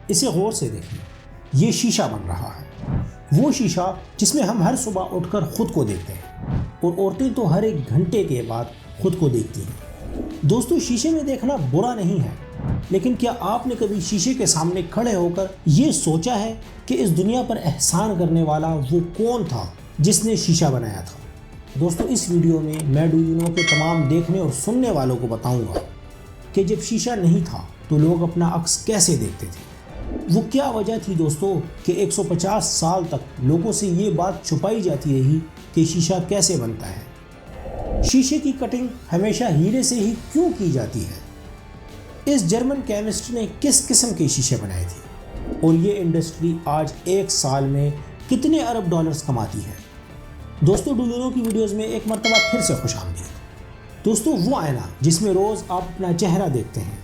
اسے غور سے دیکھیں، یہ شیشہ بن رہا ہے، وہ شیشہ جس میں ہم ہر صبح اٹھ کر خود کو دیکھتے ہیں، اور عورتیں تو ہر ایک گھنٹے کے بعد خود کو دیکھتی ہیں۔ دوستو، شیشے میں دیکھنا برا نہیں ہے، لیکن کیا آپ نے کبھی شیشے کے سامنے کھڑے ہو کر یہ سوچا ہے کہ اس دنیا پر احسان کرنے والا وہ کون تھا جس نے شیشہ بنایا تھا؟ دوستو، اس ویڈیو میں میں ڈو یو نو کے تمام دیکھنے اور سننے والوں کو بتاؤں گا کہ جب شیشہ نہیں تھا تو لوگ اپنا عکس کیسے دیکھتے تھے۔ وہ کیا وجہ تھی دوستو کہ 150 سال تک لوگوں سے یہ بات چھپائی جاتی رہی کہ شیشہ کیسے بنتا ہے؟ شیشے کی کٹنگ ہمیشہ ہیرے سے ہی کیوں کی جاتی ہے؟ اس جرمن کیمسٹ نے کس قسم کے شیشے بنائے تھے؟ اور یہ انڈسٹری آج ایک سال میں کتنے ارب ڈالرز کماتی ہے؟ دوستو، ڈو یو نو کی ویڈیوز میں ایک مرتبہ پھر سے خوش آمدید۔ دوستو، وہ آئینہ جس میں روز آپ اپنا چہرہ دیکھتے ہیں،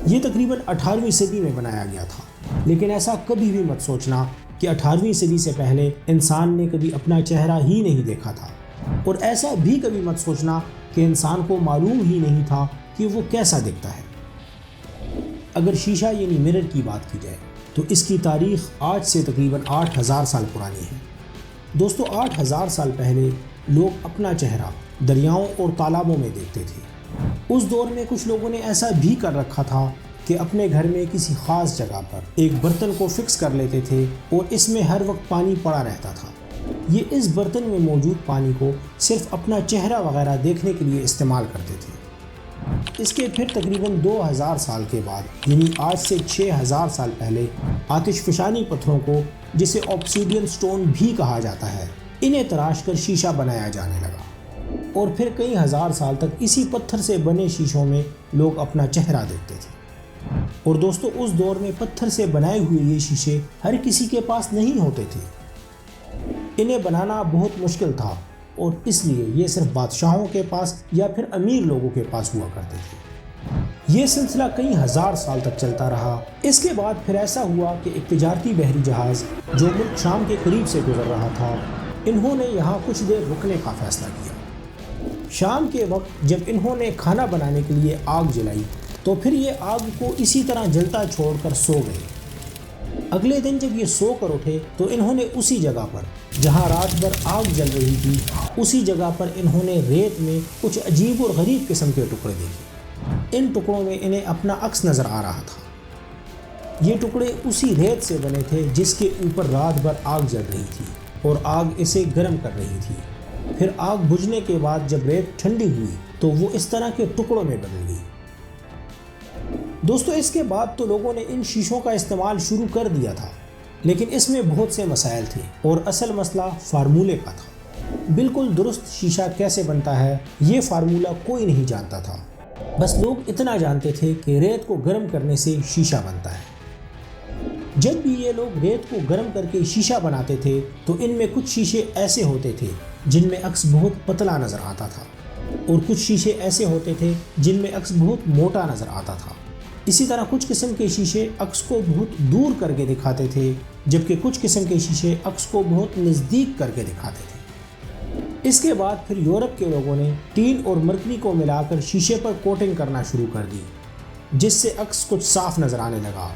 یہ تقریباً 18ویں صدی میں بنایا گیا تھا، لیکن ایسا کبھی بھی مت سوچنا کہ 18ویں صدی سے پہلے انسان نے کبھی اپنا چہرہ ہی نہیں دیکھا تھا، اور ایسا بھی کبھی مت سوچنا کہ انسان کو معلوم ہی نہیں تھا کہ وہ کیسا دکھتا ہے۔ اگر شیشہ یعنی مرر کی بات کی جائے تو اس کی تاریخ آج سے تقریباً 8000 سال پرانی ہے۔ دوستو، 8000 سال پہلے لوگ اپنا چہرہ دریاؤں اور تالابوں میں دیکھتے تھے۔ اس دور میں کچھ لوگوں نے ایسا بھی کر رکھا تھا کہ اپنے گھر میں کسی خاص جگہ پر ایک برتن کو فکس کر لیتے تھے اور اس میں ہر وقت پانی پڑا رہتا تھا۔ یہ اس برتن میں موجود پانی کو صرف اپنا چہرہ وغیرہ دیکھنے کے لیے استعمال کرتے تھے۔ اس کے پھر تقریباً 2000 سال کے بعد، یعنی آج سے 6000 سال پہلے، آتش فشانی پتھروں کو، جسے آبسیڈین سٹون بھی کہا جاتا ہے، انہیں تراش کر شیشہ بنایا جانے لگا، اور پھر کئی ہزار سال تک اسی پتھر سے بنے شیشوں میں لوگ اپنا چہرہ دیکھتے تھے۔ اور دوستو، اس دور میں پتھر سے بنائے ہوئے یہ شیشے ہر کسی کے پاس نہیں ہوتے تھے، انہیں بنانا بہت مشکل تھا، اور اس لیے یہ صرف بادشاہوں کے پاس یا پھر امیر لوگوں کے پاس ہوا کرتے تھے۔ یہ سلسلہ کئی ہزار سال تک چلتا رہا۔ اس کے بعد پھر ایسا ہوا کہ ایک تجارتی بحری جہاز جو ملک شام کے قریب سے گزر رہا تھا، انہوں نے یہاں کچھ دیر رکنے کا فیصلہ کیا۔ شام کے وقت جب انہوں نے کھانا بنانے کے لیے آگ جلائی تو پھر یہ آگ کو اسی طرح جلتا چھوڑ کر سو گئے۔ اگلے دن جب یہ سو کر اٹھے تو انہوں نے اسی جگہ پر جہاں رات بھر آگ جل رہی تھی، اسی جگہ پر انہوں نے ریت میں کچھ عجیب اور غریب قسم کے ٹکڑے دیکھے۔ ان ٹکڑوں میں انہیں اپنا عکس نظر آ رہا تھا۔ یہ ٹکڑے اسی ریت سے بنے تھے جس کے اوپر رات بھر آگ جل رہی تھی، اور آگ اسے گرم کر رہی تھی۔ پھر آگ بجھنے کے بعد جب ریت ٹھنڈی ہوئی تو وہ اس طرح کے ٹکڑوں میں بدل گئی۔ دوستو، اس کے بعد تو لوگوں نے ان شیشوں کا استعمال شروع کر دیا تھا، لیکن اس میں بہت سے مسائل تھے، اور اصل مسئلہ فارمولے کا تھا۔ بالکل درست شیشہ کیسے بنتا ہے، یہ فارمولہ کوئی نہیں جانتا تھا۔ بس لوگ اتنا جانتے تھے کہ ریت کو گرم کرنے سے شیشہ بنتا ہے۔ جب بھی یہ لوگ ریت کو گرم کر کے شیشہ بناتے تھے تو ان میں کچھ شیشے ایسے ہوتے تھے جن میں عکس بہت پتلا نظر آتا تھا، اور کچھ شیشے ایسے ہوتے تھے جن میں عکس بہت موٹا نظر آتا تھا۔ اسی طرح کچھ قسم کے شیشے عکس کو بہت دور کر کے دکھاتے تھے، جبکہ کچھ قسم کے شیشے عکس کو بہت نزدیک کر کے دکھاتے تھے۔ اس کے بعد پھر یورپ کے لوگوں نے ٹین اور مرکری کو ملا کر شیشے پر کوٹنگ کرنا شروع کر دی، جس سے عکس کچھ صاف نظر آنے لگا۔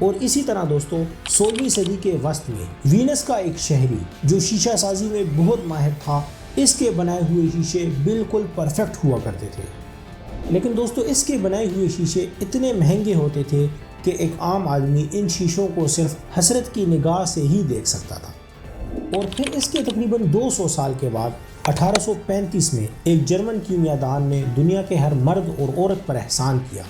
اور اسی طرح دوستو، 16ویں صدی کے وسط میں وینس کا ایک شہری جو شیشہ سازی میں بہت ماہر تھا، اس کے بنائے ہوئے شیشے بالکل پرفیکٹ ہوا کرتے تھے۔ لیکن دوستو، اس کے بنائے ہوئے شیشے اتنے مہنگے ہوتے تھے کہ ایک عام آدمی ان شیشوں کو صرف حسرت کی نگاہ سے ہی دیکھ سکتا تھا۔ اور پھر اس کے تقریباً 200 سال کے بعد 1835 میں ایک جرمن کیمیاء دان نے دنیا کے ہر مرد اور عورت پر احسان کیا۔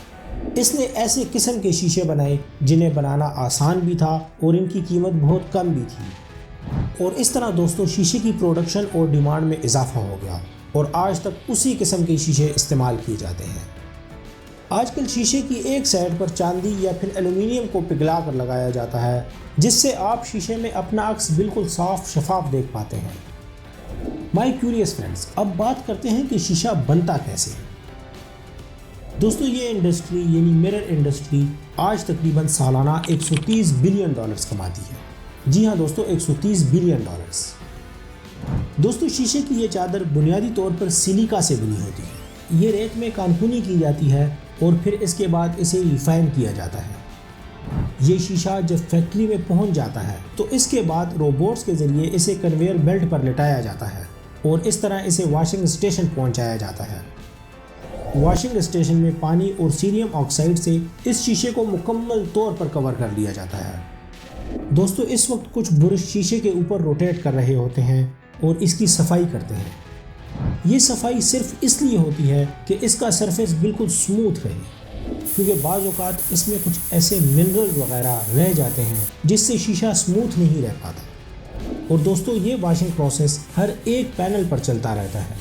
اس نے ایسے قسم کے شیشے بنائے جنہیں بنانا آسان بھی تھا اور ان کی قیمت بہت کم بھی تھی، اور اس طرح دوستو شیشے کی پروڈکشن اور ڈیمانڈ میں اضافہ ہو گیا، اور آج تک اسی قسم کے شیشے استعمال کیے جاتے ہیں۔ آج کل شیشے کی ایک سائڈ پر چاندی یا پھر ایلومینیم کو پگھلا کر لگایا جاتا ہے، جس سے آپ شیشے میں اپنا عکس بالکل صاف شفاف دیکھ پاتے ہیں۔ مائی کیوریس فرینڈز، اب بات کرتے ہیں کہ شیشہ بنتا کیسے ہے۔ دوستو، یہ انڈسٹری یعنی مرر انڈسٹری آج تقریباً سالانہ 130 بلین ڈالرز کماتی ہے۔ جی ہاں دوستو، 130 بلین ڈالرز۔ دوستو، شیشے کی یہ چادر بنیادی طور پر سلیکا سے بنی ہوتی ہے۔ یہ ریت میں کانکنی کی جاتی ہے اور پھر اس کے بعد اسے ریفائن کیا جاتا ہے۔ یہ شیشہ جب فیکٹری میں پہنچ جاتا ہے تو اس کے بعد روبوٹس کے ذریعے اسے کنویئر بیلٹ پر لٹایا جاتا ہے اور اس طرح اسے واشنگ اسٹیشن پہنچایا جاتا ہے۔ واشنگ اسٹیشن میں پانی اور سیریم آکسائڈ سے اس شیشے کو مکمل طور پر کور کر لیا جاتا ہے۔ دوستو اس وقت کچھ برش شیشے کے اوپر روٹیٹ کر رہے ہوتے ہیں اور اس کی صفائی کرتے ہیں۔ یہ صفائی صرف اس لیے ہوتی ہے کہ اس کا سرفیس بالکل سموتھ رہے، کیونکہ بعض اوقات اس میں کچھ ایسے منرل وغیرہ رہ جاتے ہیں جس سے شیشہ سموتھ نہیں رہ پاتا۔ اور دوستو یہ واشنگ پروسیس ہر ایک پینل پر چلتا رہتا ہے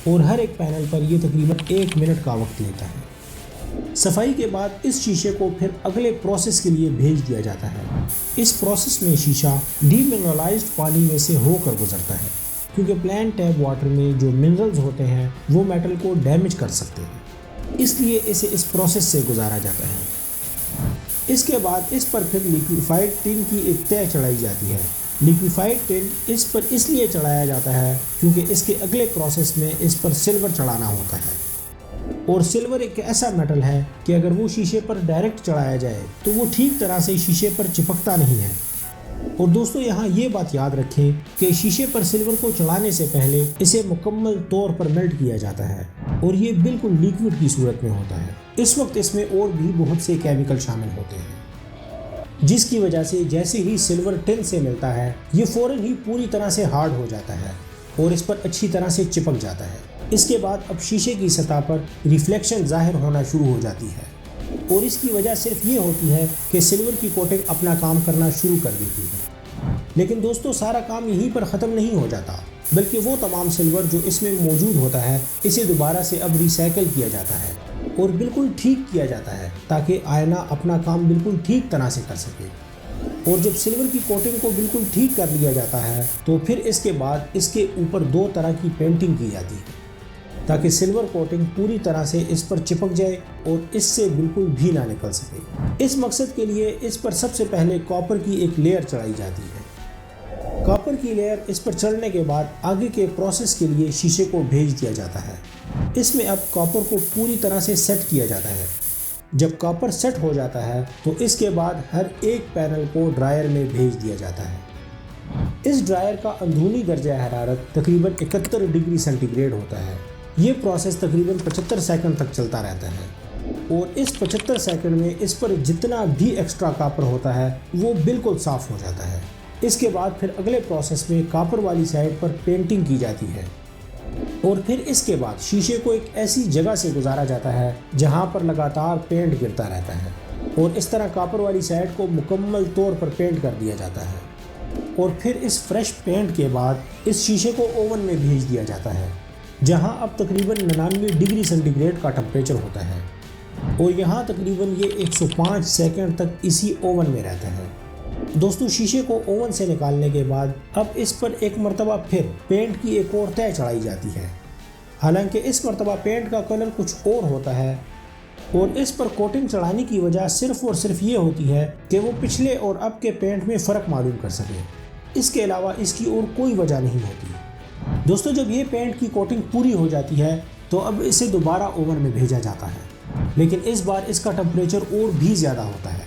اور ہر ایک پینل پر یہ تقریباً 1 منٹ کا وقت لیتا ہے۔ صفائی کے بعد اس شیشے کو پھر اگلے پروسیس کے لیے بھیج دیا جاتا ہے۔ اس پروسیس میں شیشہ ڈی منرلائزڈ پانی میں سے ہو کر گزرتا ہے، کیونکہ پلان ٹیپ واٹر میں جو منرلز ہوتے ہیں وہ میٹل کو ڈیمیج کر سکتے ہیں، اس لیے اسے اس پروسیس سے گزارا جاتا ہے۔ اس کے بعد اس پر پھر لیکویفائڈ ٹن کی ایک تہ چڑھائی جاتی ہے۔ لیکویفائڈ ٹن اس پر اس لیے چڑھایا جاتا ہے کیونکہ اس کے اگلے پروسیس میں اس پر سلور چڑھانا ہوتا ہے، اور سلور ایک ایسا میٹل ہے کہ اگر وہ شیشے پر ڈائریکٹ چڑھایا جائے تو وہ ٹھیک طرح سے شیشے پر چپکتا نہیں ہے۔ اور دوستو یہاں یہ بات یاد رکھیں کہ شیشے پر سلور کو چڑھانے سے پہلے اسے مکمل طور پر میلٹ کیا جاتا ہے اور یہ بالکل لیکوڈ کی صورت میں ہوتا ہے۔ اس وقت اس میں اور بھی بہت سے کیمیکل شامل ہوتے ہیں، جس کی وجہ سے جیسے ہی سلور ٹن سے ملتا ہے یہ فوراً ہی پوری طرح سے ہارڈ ہو جاتا ہے اور اس پر اچھی طرح سے چپک جاتا ہے۔ اس کے بعد اب شیشے کی سطح پر ریفلیکشن ظاہر ہونا شروع ہو جاتی ہے، اور اس کی وجہ صرف یہ ہوتی ہے کہ سلور کی کوٹنگ اپنا کام کرنا شروع کر دیتی ہے۔ لیکن دوستو سارا کام یہیں پر ختم نہیں ہو جاتا، بلکہ وہ تمام سلور جو اس میں موجود ہوتا ہے اسے دوبارہ سے اب ریسائیکل کیا جاتا ہے اور بالکل ٹھیک کیا جاتا ہے تاکہ آئینہ اپنا کام بالکل ٹھیک طرح سے کر سکے۔ اور جب سلور کی کوٹنگ کو بالکل ٹھیک کر لیا جاتا ہے تو پھر اس کے بعد اس کے اوپر 2 طرح کی پینٹنگ کی جاتی ہے تاکہ سلور کوٹنگ پوری طرح سے اس پر چپک جائے اور اس سے بالکل بھی نہ نکل سکے۔ اس مقصد کے لیے اس پر سب سے پہلے کاپر کی ایک لیئر چڑھائی جاتی ہے۔ کاپر کی لیئر اس پر چڑھنے کے بعد آگے کے پروسیس کے لیے شیشے کو بھیج دیا جاتا ہے۔ اس میں اب کاپر کو پوری طرح سے سیٹ کیا جاتا ہے۔ جب کاپر سیٹ ہو جاتا ہے تو اس کے بعد ہر ایک پینل کو ڈرائر میں بھیج دیا جاتا ہے۔ اس ڈرائر کا اندرونی درجہ حرارت تقریباً 71 ڈگری سینٹی گریڈ ہوتا ہے۔ یہ پروسیس تقریباً 75 سیکنڈ تک چلتا رہتا ہے، اور اس 75 سیکنڈ میں اس پر جتنا بھی ایکسٹرا کاپر ہوتا ہے وہ بالکل صاف ہو جاتا ہے۔ اس کے بعد پھر اگلے پروسیس میں کاپر والی سائڈ پر پینٹنگ کی جاتی ہے، اور پھر اس کے بعد شیشے کو ایک ایسی جگہ سے گزارا جاتا ہے جہاں پر لگاتار پینٹ گرتا رہتا ہے، اور اس طرح کاپر والی سائڈ کو مکمل طور پر پینٹ کر دیا جاتا ہے۔ اور پھر اس فریش پینٹ کے بعد اس شیشے کو اوون میں بھیج دیا جاتا ہے، جہاں اب تقریباً 99 ڈگری سینٹی گریڈ کا ٹمپریچر ہوتا ہے، اور یہاں تقریباً یہ 105 سیکنڈ تک اسی اوون میں رہتا ہے۔ دوستو شیشے کو اوون سے نکالنے کے بعد اب اس پر ایک مرتبہ پھر پینٹ کی ایک اور تہ چڑھائی جاتی ہے۔ حالانکہ اس مرتبہ پینٹ کا کلر کچھ اور ہوتا ہے، اور اس پر کوٹنگ چڑھانے کی وجہ صرف اور صرف یہ ہوتی ہے کہ وہ پچھلے اور اب کے پینٹ میں فرق معلوم کر سکے۔ اس کے علاوہ اس کی اور کوئی وجہ نہیں ہوتی۔ دوستو جب یہ پینٹ کی کوٹنگ پوری ہو جاتی ہے تو اب اسے دوبارہ اوون میں بھیجا جاتا ہے، لیکن اس بار اس کا ٹمپریچر اور بھی زیادہ ہوتا ہے۔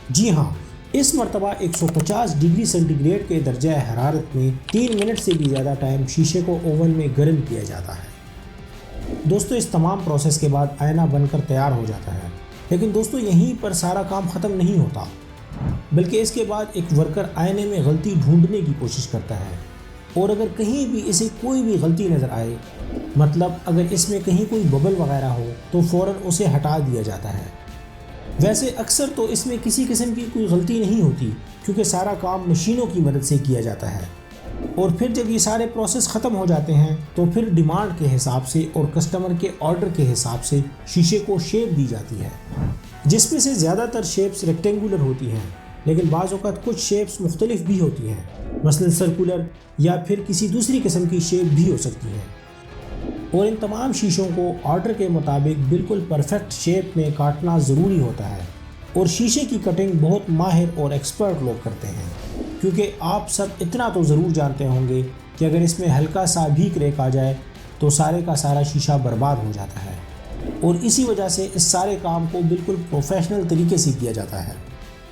جی ہاں، اس مرتبہ 150 ڈگری سینٹی گریڈ کے درجہ حرارت میں 3 منٹ سے بھی زیادہ ٹائم شیشے کو اوون میں گرم کیا جاتا ہے۔ دوستو اس تمام پروسیس کے بعد آئینہ بن کر تیار ہو جاتا ہے، لیکن دوستو یہیں پر سارا کام ختم نہیں ہوتا، بلکہ اس کے بعد ایک ورکر آئینے میں غلطی ڈھونڈنے کی کوشش کرتا ہے، اور اگر کہیں بھی اسے کوئی بھی غلطی نظر آئے، مطلب اگر اس میں کہیں کوئی ببل وغیرہ ہو تو فوراً اسے ہٹا دیا جاتا ہے۔ ویسے اکثر تو اس میں کسی قسم کی کوئی غلطی نہیں ہوتی، کیونکہ سارا کام مشینوں کی مدد سے کیا جاتا ہے، اور پھر جب یہ سارے پروسیس ختم ہو جاتے ہیں تو پھر ڈیمانڈ کے حساب سے اور کسٹمر کے آرڈر کے حساب سے شیشے کو شیپ دی جاتی ہے، جس میں سے زیادہ تر شیپس ریکٹینگولر ہوتی ہیں، لیکن بعض اوقات کچھ شیپس مختلف بھی ہوتی ہیں، مثلا سرکولر یا پھر کسی دوسری قسم کی شیپ بھی ہو سکتی ہے، اور ان تمام شیشوں کو آرڈر کے مطابق بالکل پرفیکٹ شیپ میں کاٹنا ضروری ہوتا ہے، اور شیشے کی کٹنگ بہت ماہر اور ایکسپرٹ لوگ کرتے ہیں، کیونکہ آپ سب اتنا تو ضرور جانتے ہوں گے کہ اگر اس میں ہلکا سا بھی کریک آ جائے تو سارے کا سارا شیشہ برباد ہو جاتا ہے، اور اسی وجہ سے اس سارے کام کو بالکل پروفیشنل طریقے سے کیا جاتا ہے۔